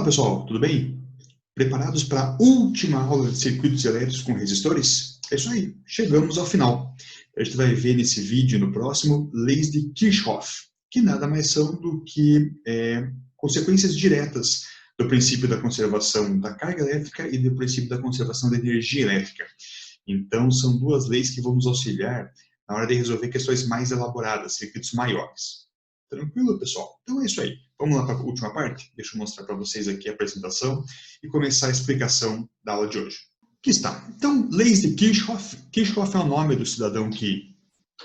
Fala pessoal, tudo bem? Preparados para a última aula de circuitos elétricos com resistores? É isso aí, chegamos ao final. A gente vai ver nesse vídeo, no próximo, leis de Kirchhoff, que nada mais são do que consequências diretas do princípio da conservação da carga elétrica e do princípio da conservação da energia elétrica. Então, são duas leis que vão nos auxiliar na hora de resolver questões mais elaboradas, circuitos maiores. Tranquilo, pessoal? Então é isso aí. Vamos lá para a última parte? Deixa eu mostrar para vocês aqui a apresentação e começar a explicação da aula de hoje. Aqui está. Então, leis de Kirchhoff. Kirchhoff é o nome do cidadão que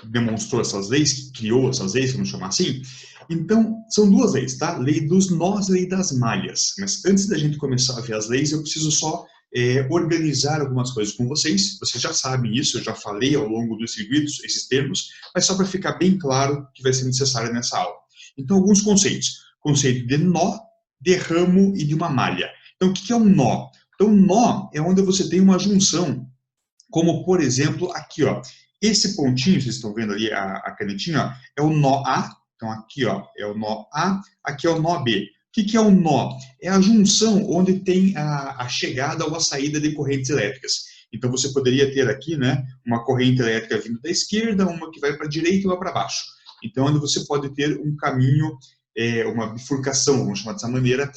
demonstrou essas leis, que criou essas leis, vamos chamar assim. Então, são duas leis, tá? Lei dos nós, lei das malhas. Mas antes da gente começar a ver as leis, eu preciso só organizar algumas coisas com vocês. Vocês já sabem isso, eu já falei ao longo dos circuitos esses termos, mas só para ficar bem claro que vai ser necessário nessa aula. Então, alguns conceitos. Conceito de nó, de ramo e de uma malha. Então, o que é um nó? Então, nó é onde você tem uma junção, como, por exemplo, aqui, ó. Esse pontinho, vocês estão vendo ali a canetinha, ó, é o nó A. Então, aqui, ó, é o nó A, aqui é o nó B. O que é o nó? É a junção onde tem a chegada ou a saída de correntes elétricas. Então, você poderia ter aqui, né, uma corrente elétrica vindo da esquerda, uma que vai para a direita e uma para baixo. Então, onde você pode ter um caminho, uma bifurcação, vamos chamar dessa maneira,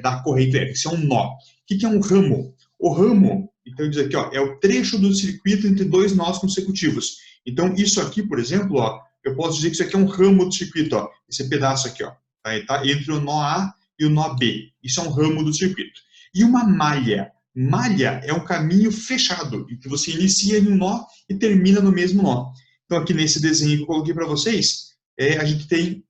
da corrente elétrica. Isso é um nó. O que é um ramo? O ramo, então, diz aqui, ó, é o trecho do circuito entre dois nós consecutivos. Então, isso aqui, por exemplo, ó, eu posso dizer que isso aqui é um ramo do circuito, ó, esse pedaço aqui, ó, tá entre o nó A e o nó B. Isso é um ramo do circuito. E uma malha? Malha é um caminho fechado, em que você inicia em um nó e termina no mesmo nó. Então, aqui nesse desenho que eu coloquei para vocês, a gente tem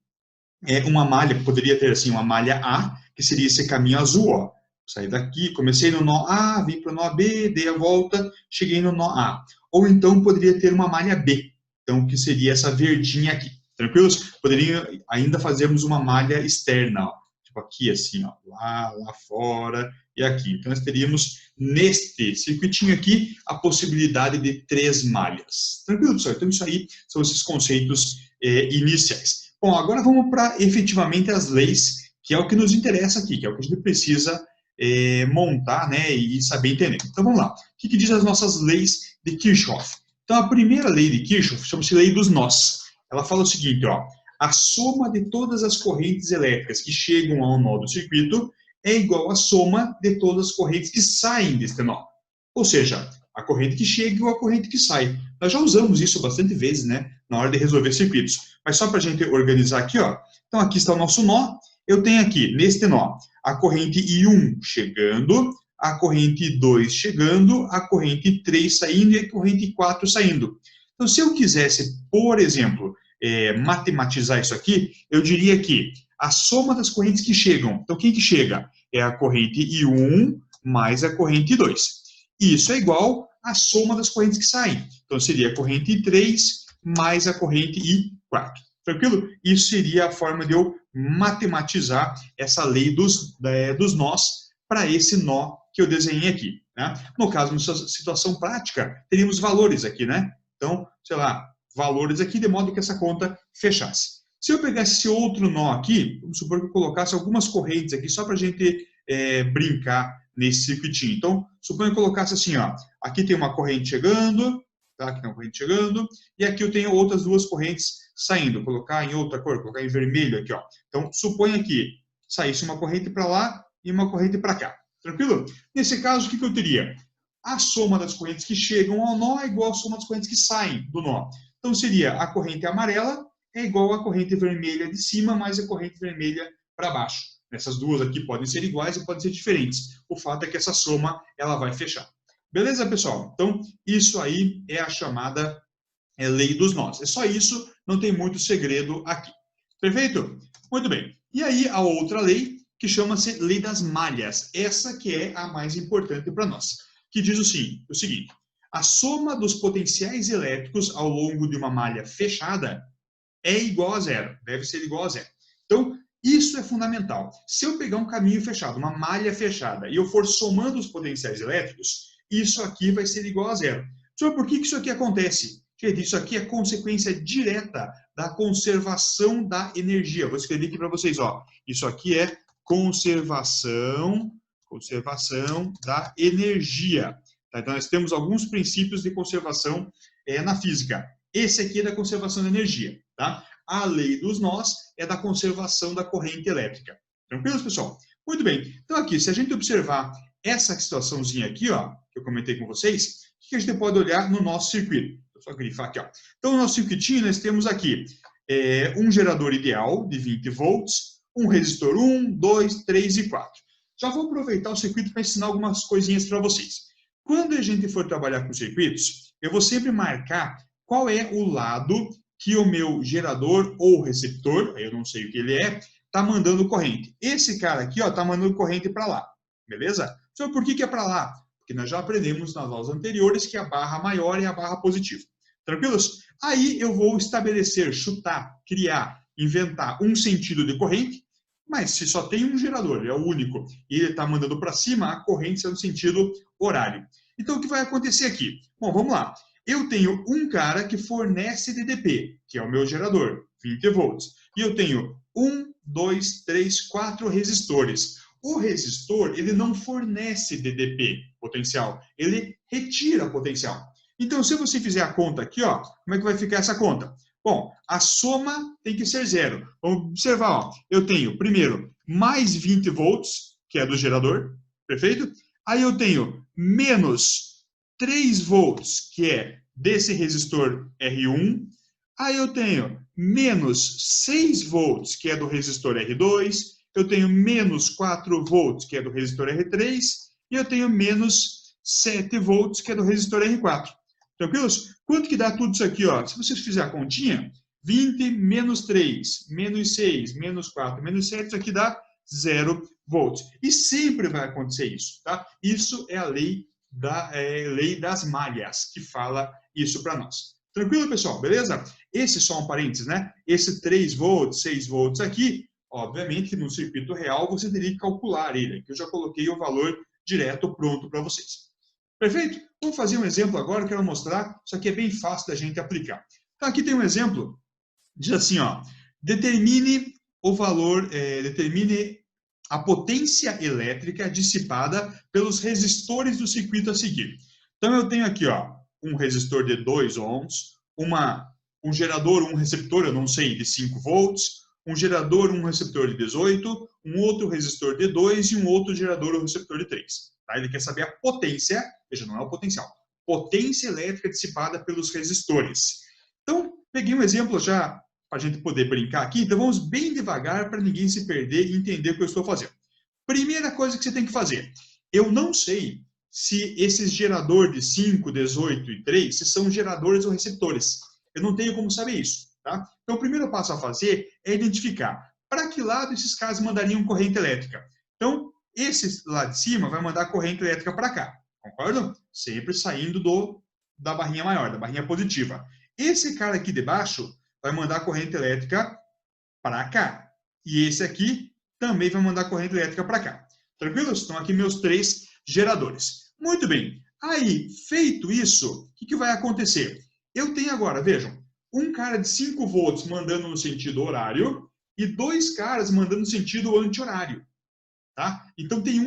uma malha, poderia ter assim, uma malha A, que seria esse caminho azul, ó. Saí daqui, comecei no nó A, vim para o nó B, dei a volta, cheguei no nó A. Ou então poderia ter uma malha B, então que seria essa verdinha aqui. Tranquilos? Poderia ainda fazermos uma malha externa, ó. Tipo aqui assim, ó, lá fora e aqui. Então nós teríamos neste circuitinho aqui a possibilidade de 3 malhas. Tranquilo, pessoal? Então isso aí são esses conceitos iniciais. Bom, agora vamos para efetivamente as leis, que é o que nos interessa aqui, que é o que a gente precisa montar, né, e saber entender. Então vamos lá. O que diz as nossas leis de Kirchhoff? Então a primeira lei de Kirchhoff chama-se lei dos nós. Ela fala o seguinte, ó, a soma de todas as correntes elétricas que chegam ao nó do circuito é igual à soma de todas as correntes que saem deste nó. Ou seja, a corrente que chega ou a corrente que sai. Nós já usamos isso bastante vezes, né, na hora de resolver circuitos. Mas só para a gente organizar aqui, ó. Então aqui está o nosso nó. Eu tenho aqui, neste nó, a corrente I1 chegando, a corrente 2 chegando, a corrente 3 saindo e a corrente 4 saindo. Então, se eu quisesse, por exemplo, matematizar isso aqui, eu diria que a soma das correntes que chegam, então quem que chega? É a corrente I1 mais a corrente 2. Isso é igual à soma das correntes que saem. Então, seria a corrente I3 mais a corrente I4. Tranquilo? Isso seria a forma de eu matematizar essa lei dos nós para esse nó que eu desenhei aqui. Né? No caso, nessa situação prática, teríamos valores aqui, né? Então, sei lá, valores aqui, de modo que essa conta fechasse. Se eu pegasse esse outro nó aqui, vamos supor que eu colocasse algumas correntes aqui, só para a gente brincar nesse circuitinho. Então, suponho que eu colocasse assim, ó, aqui tem uma corrente chegando, tá? Aqui tem uma corrente chegando, e aqui eu tenho outras duas correntes saindo. Vou colocar em outra cor, colocar em vermelho aqui, ó. Então, suponha que saísse uma corrente para lá e uma corrente para cá. Tranquilo? Nesse caso, o que eu teria? A soma das correntes que chegam ao nó é igual à soma das correntes que saem do nó. Então, seria a corrente amarela é igual à corrente vermelha de cima mais a corrente vermelha para baixo. Essas duas aqui podem ser iguais e podem ser diferentes. O fato é que essa soma ela vai fechar. Beleza, pessoal? Então, isso aí é a chamada lei dos nós. É só isso, não tem muito segredo aqui. Perfeito? Muito bem. E aí, a outra lei, que chama-se lei das malhas. Essa que é a mais importante para nós. Que diz o seguinte, a soma dos potenciais elétricos ao longo de uma malha fechada é igual a zero, deve ser igual a zero. Então, isso é fundamental. Se eu pegar um caminho fechado, uma malha fechada, e eu for somando os potenciais elétricos, isso aqui vai ser igual a zero. Senhor, por que isso aqui acontece? Gente, isso aqui é consequência direta da conservação da energia. Vou escrever aqui para vocês, ó. Isso aqui é conservação da energia. Tá? Então, nós temos alguns princípios de conservação na física. Esse aqui é da conservação da energia. Tá? A lei dos nós é da conservação da corrente elétrica. Tranquilos, pessoal? Muito bem. Então, aqui, se a gente observar essa situaçãozinha aqui, ó, que eu comentei com vocês, o que a gente pode olhar no nosso circuito? Vou só grifar aqui. Ó. Então, no nosso circuitinho, nós temos aqui um gerador ideal de 20 volts, um resistor 1, 2, 3 e 4. Já vou aproveitar o circuito para ensinar algumas coisinhas para vocês. Quando a gente for trabalhar com circuitos, eu vou sempre marcar qual é o lado que o meu gerador ou receptor, eu não sei o que ele é, está mandando corrente. Esse cara aqui está mandando corrente para lá, beleza? Então, por que é para lá? Porque nós já aprendemos nas aulas anteriores que a barra maior é a barra positiva. Tranquilos? Aí eu vou estabelecer, chutar, criar, inventar um sentido de corrente, mas se só tem um gerador, é o único, e ele está mandando para cima, a corrente está no sentido horário. Então, o que vai acontecer aqui? Bom, vamos lá. Eu tenho um cara que fornece DDP, que é o meu gerador, 20 volts. E eu tenho 1, 2, 3, 4 resistores. O resistor, ele não fornece DDP, potencial, ele retira potencial. Então, se você fizer a conta aqui, ó, como é que vai ficar essa conta? Bom, a soma tem que ser zero. Vamos observar, ó, eu tenho, primeiro, mais 20 volts, que é do gerador, perfeito? Aí eu tenho menos 3 volts, que é desse resistor R1. Aí eu tenho menos 6 volts, que é do resistor R2. Eu tenho menos 4 volts, que é do resistor R3. E eu tenho menos 7 volts, que é do resistor R4. Tranquilos? Quanto que dá tudo isso aqui? Ó? Se vocês fizerem a continha, 20 menos 3, menos 6, menos 4, menos 7, isso aqui dá 0 volts. E sempre vai acontecer isso. Tá? Isso é a lei das malhas, que fala isso para nós. Tranquilo, pessoal? Beleza? Esse só um parênteses, né? Esse 3 volts, 6 volts aqui, obviamente, no circuito real, você teria que calcular ele, que eu já coloquei o valor direto pronto para vocês. Perfeito? Vamos fazer um exemplo agora, quero mostrar. Isso aqui é bem fácil da gente aplicar. Então, aqui tem um exemplo, diz assim, ó, determine o valor, determine a potência elétrica dissipada pelos resistores do circuito a seguir. Então, eu tenho aqui, ó, um resistor de 2 ohms, um gerador, um receptor, eu não sei, de 5 volts, um gerador, um receptor de 18, um outro resistor de 2 e um outro gerador ou receptor de 3. Tá? Ele quer saber a potência, veja, não é o potencial, potência elétrica dissipada pelos resistores. Então, peguei um exemplo já para a gente poder brincar aqui, então vamos bem devagar para ninguém se perder e entender o que eu estou fazendo. Primeira coisa que você tem que fazer, eu não sei se esses geradores de 5, 18 e 3, se são geradores ou receptores. Eu não tenho como saber isso. Tá? Então, o primeiro passo a fazer é identificar para que lado esses caras mandariam corrente elétrica. Então, esse lá de cima vai mandar corrente elétrica para cá, concordam? Sempre saindo da barrinha maior, da barrinha positiva. Esse cara aqui de baixo vai mandar corrente elétrica para cá. E esse aqui também vai mandar corrente elétrica para cá. Tranquilos? Estão aqui meus 3 geradores. Muito bem. Aí, feito isso, o que vai acontecer? Eu tenho agora, vejam, um cara de 5 volts mandando no sentido horário e 2 caras mandando no sentido anti-horário. Tá? Então, tem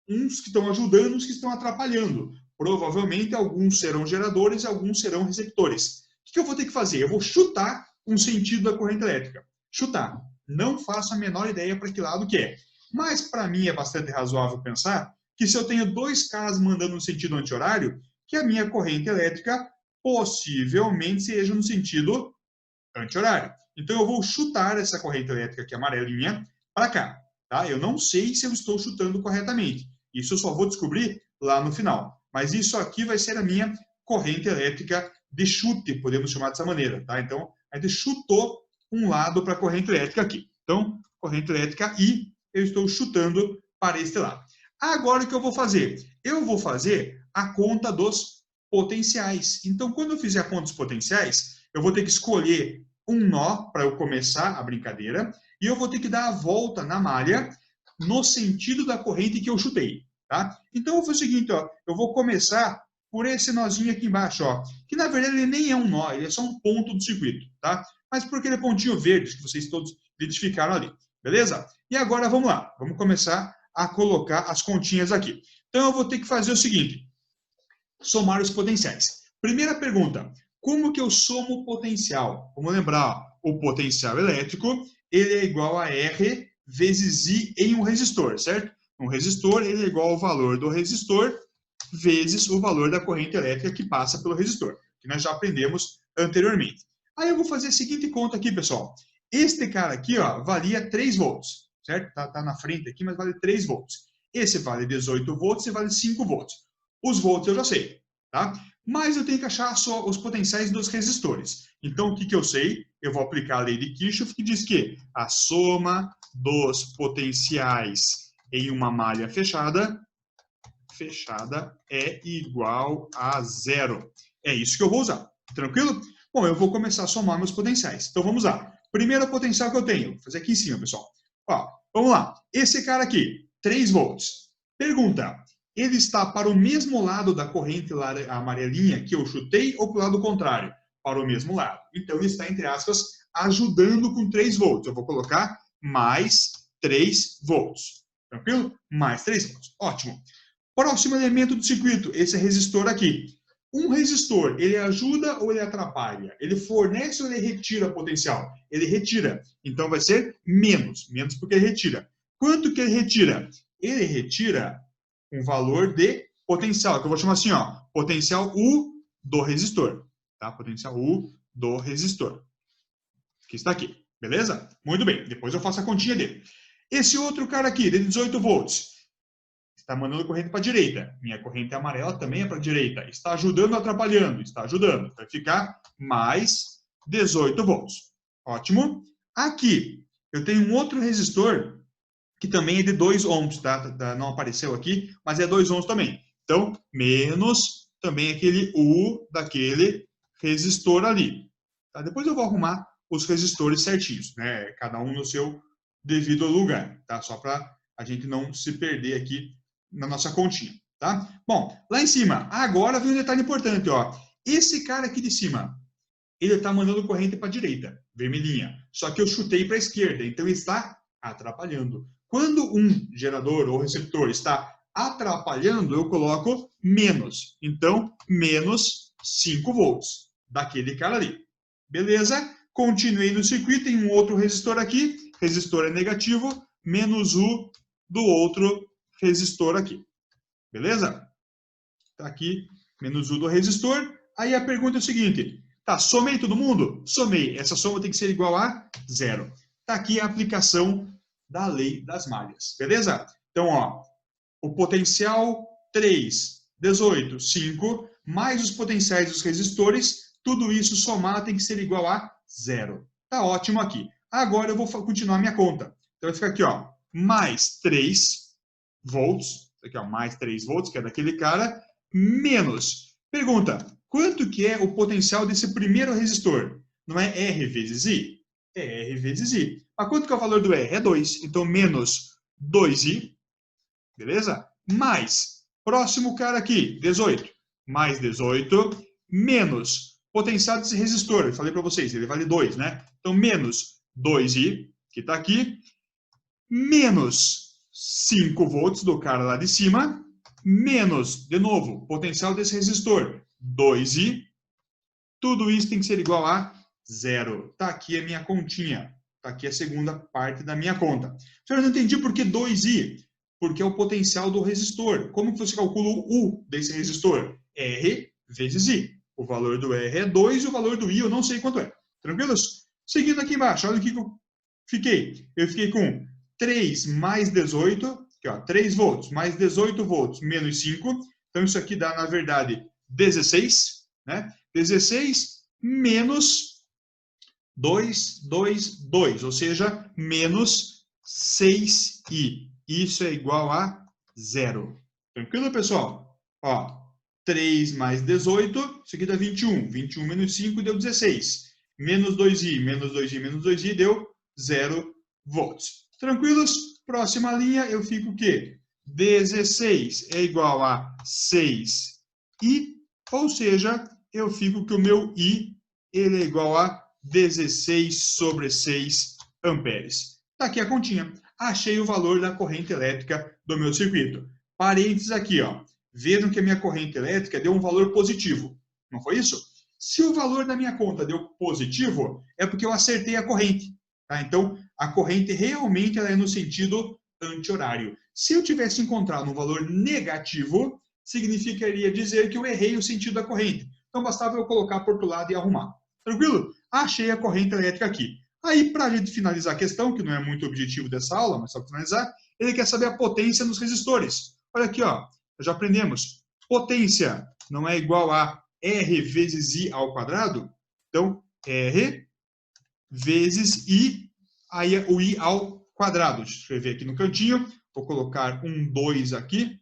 uns que estão ajudando, uns que estão atrapalhando. Provavelmente, alguns serão geradores e alguns serão receptores. O que eu vou ter que fazer? Eu vou chutar um sentido da corrente elétrica. Chutar. Não faço a menor ideia para que lado que é. Mas, para mim, é bastante razoável pensar que se eu tenho 2 caras mandando no sentido anti-horário, que a minha corrente elétrica possivelmente seja no sentido anti-horário. Então, eu vou chutar essa corrente elétrica aqui, amarelinha, para cá. Tá? Eu não sei se eu estou chutando corretamente. Isso eu só vou descobrir lá no final. Mas isso aqui vai ser a minha corrente elétrica de chute, podemos chamar dessa maneira. Tá? Então, a gente chutou um lado para a corrente elétrica aqui. Então, corrente elétrica I, eu estou chutando para este lado. Agora, o que eu vou fazer? Eu vou fazer a conta dos potenciais. Então, quando eu fizer a conta dos potenciais, eu vou ter que escolher um nó para eu começar a brincadeira e eu vou ter que dar a volta na malha no sentido da corrente que eu chutei. Tá? Então, eu vou fazer o seguinte, ó, eu vou começar por esse nozinho aqui embaixo, ó, que na verdade ele nem é um nó, ele é só um ponto do circuito. Tá? Mas por aquele pontinho verde que vocês todos identificaram ali. Beleza? E agora vamos lá. Vamos começar a colocar as continhas aqui. Então eu vou ter que fazer o seguinte. Somar os potenciais. Primeira pergunta. Como que eu somo o potencial? Vamos lembrar, o potencial elétrico, ele é igual a R vezes I em um resistor, certo? Um resistor, ele é igual ao valor do resistor vezes o valor da corrente elétrica que passa pelo resistor, que nós já aprendemos anteriormente. Aí eu vou fazer a seguinte conta aqui, pessoal. Este cara aqui, ó, valia 3 volts, certo? Tá na frente aqui, mas vale 3 volts. Esse vale 18 volts e vale 5 volts. Os volts eu já sei, tá? Mas eu tenho que achar só os potenciais dos resistores. Então, o que eu sei? Eu vou aplicar a lei de Kirchhoff, que diz que a soma dos potenciais em uma malha fechada é igual a zero. É isso que eu vou usar. Tranquilo? Bom, eu vou começar a somar meus potenciais. Então, vamos lá. Primeiro potencial que eu tenho. Vou fazer aqui em cima, pessoal. Ó, vamos lá. Esse cara aqui, 3 volts. Pergunta. Ele está para o mesmo lado da corrente amarelinha que eu chutei ou para o lado contrário? Para o mesmo lado. Então, ele está, entre aspas, ajudando com 3 volts. Eu vou colocar mais 3 volts. Tranquilo? Mais 3 volts. Ótimo. Próximo elemento do circuito, esse resistor aqui. Um resistor, ele ajuda ou ele atrapalha? Ele fornece ou ele retira potencial? Ele retira. Então, vai ser menos. Menos porque ele retira. Quanto que ele retira? Ele retira um valor de potencial, que eu vou chamar assim, ó, potencial U do resistor, tá? Potencial U do resistor, que está aqui, beleza? Muito bem, depois eu faço a continha dele. Esse outro cara aqui, de 18 volts, está mandando corrente para a direita. Minha corrente amarela também é para a direita. Está ajudando ou atrapalhando? Está ajudando. Vai ficar mais 18 volts. Ótimo. Aqui, eu tenho um outro resistor que também é de 2 ohms, tá? Não apareceu aqui, mas é 2 ohms também. Então, menos também aquele U daquele resistor ali. Tá? Depois eu vou arrumar os resistores certinhos, né? Cada um no seu devido lugar, tá? Só para a gente não se perder aqui na nossa continha, tá? Bom, lá em cima, agora vem um detalhe importante, ó. Esse cara aqui de cima, ele está mandando corrente para a direita, vermelhinha. Só que eu chutei para a esquerda, então ele está atrapalhando. Quando um gerador ou receptor está atrapalhando, eu coloco menos. Então, menos 5 volts daquele cara ali. Beleza? Continuei no circuito, tem um outro resistor aqui. Resistor é negativo, menos U do outro resistor aqui. Beleza? Está aqui, menos U do resistor. Aí a pergunta é o seguinte. Tá, somei todo mundo? Somei. Essa soma tem que ser igual a zero. Está aqui a aplicação da lei das malhas. Beleza? Então, ó, o potencial 3, 18, 5, mais os potenciais dos resistores, tudo isso somado tem que ser igual a zero. Tá ótimo aqui. Agora eu vou continuar minha conta. Então vai ficar aqui, ó, mais 3 volts, aqui ó, mais 3 volts, que é daquele cara, menos. Pergunta, quanto que é o potencial desse primeiro resistor? Não é R vezes I? É R vezes I. Mas quanto que é o valor do R? É 2. Então, menos 2I, beleza? Mais, próximo cara aqui, 18. Mais 18, menos potencial desse resistor. Eu falei para vocês, ele vale 2, né? Então, menos 2I, que está aqui, menos 5 volts do cara lá de cima, menos, de novo, potencial desse resistor, 2I. Tudo isso tem que ser igual a zero. Está aqui a minha continha. Está aqui a segunda parte da minha conta. Eu não entendi por que 2I. Porque é o potencial do resistor. Como que você calcula o U desse resistor? R vezes I. O valor do R é 2 e o valor do I eu não sei quanto é. Tranquilos? Seguindo aqui embaixo, olha o que eu fiquei. Eu fiquei com 3 mais 18, aqui, ó, 3 volts mais 18 volts menos 5. Então, isso aqui dá, na verdade, 16. Né? 16 menos 2, 2, 2. Ou seja, menos 6i. Isso é igual a zero. Tranquilo, pessoal? Ó, 3 mais 18, isso aqui dá 21. 21 menos 5 deu 16. Menos 2i, menos 2i, menos 2i deu 0 volts. Tranquilos? Próxima linha, eu fico o quê? 16 é igual a 6i, ou seja, eu fico que o meu i ele é igual a 16 sobre 6 amperes. Está aqui a continha. Achei o valor da corrente elétrica do meu circuito. Parênteses aqui, ó. Vejam que a minha corrente elétrica deu um valor positivo. Não foi isso? Se o valor da minha conta deu positivo, é porque eu acertei a corrente. Tá? Então, a corrente realmente ela é no sentido anti-horário. Se eu tivesse encontrado um valor negativo, significaria dizer que eu errei o sentido da corrente. Então, bastava eu colocar por outro lado e arrumar. Tranquilo? Achei a corrente elétrica aqui. Aí, para a gente finalizar a questão, que não é muito objetivo dessa aula, mas só para finalizar, ele quer saber a potência nos resistores. Olha aqui, ó, já aprendemos. Potência não é igual a R vezes I ao quadrado? Então, R vezes I, aí é o I ao quadrado. Deixa eu escrever aqui no cantinho. Vou colocar um 2 aqui,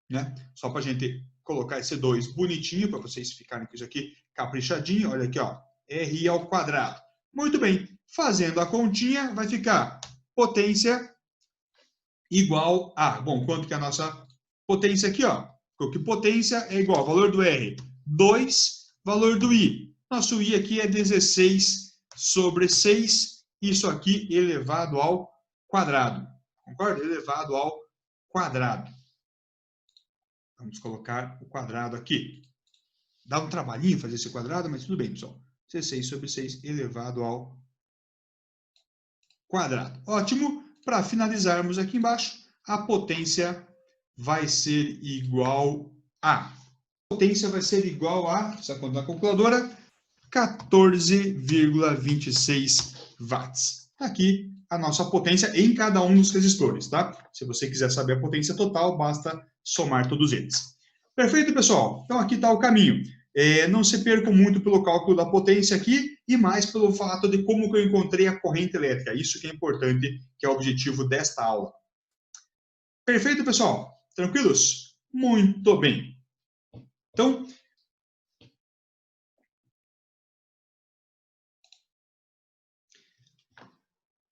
né? Só para a gente colocar esse 2 bonitinho, para vocês ficarem com isso aqui caprichadinho. Olha aqui, ó, RI ao quadrado. Muito bem. Fazendo a continha, vai ficar potência igual a... Bom, quanto que é a nossa potência aqui, ó? Porque potência é igual ao valor do R, 2, valor do I. Nosso I aqui é 16 sobre 6, isso aqui elevado ao quadrado. Concorda? Elevado ao quadrado. Vamos colocar o quadrado aqui. Dá um trabalhinho fazer esse quadrado, mas tudo bem, pessoal. 16 sobre 6 elevado ao quadrado. Ótimo. Para finalizarmos aqui embaixo, a potência vai ser igual a... potência vai ser igual a, se a conta da calculadora, 14,26 watts. Aqui a nossa potência em cada um dos resistores, tá? Se você quiser saber a potência total, basta somar todos eles. Perfeito, pessoal? Então aqui está o caminho. Não se percam muito pelo cálculo da potência aqui e mais pelo fato de como que eu encontrei a corrente elétrica. Isso que é importante, que é o objetivo desta aula. Perfeito, pessoal? Tranquilos? Muito bem.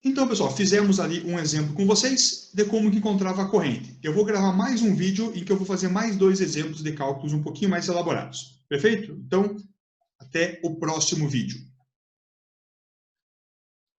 Então, pessoal, fizemos ali um exemplo com vocês de como que encontrava a corrente. Eu vou gravar mais um vídeo em que eu vou fazer mais 2 exemplos de cálculos um pouquinho mais elaborados. Perfeito? Então, até o próximo vídeo.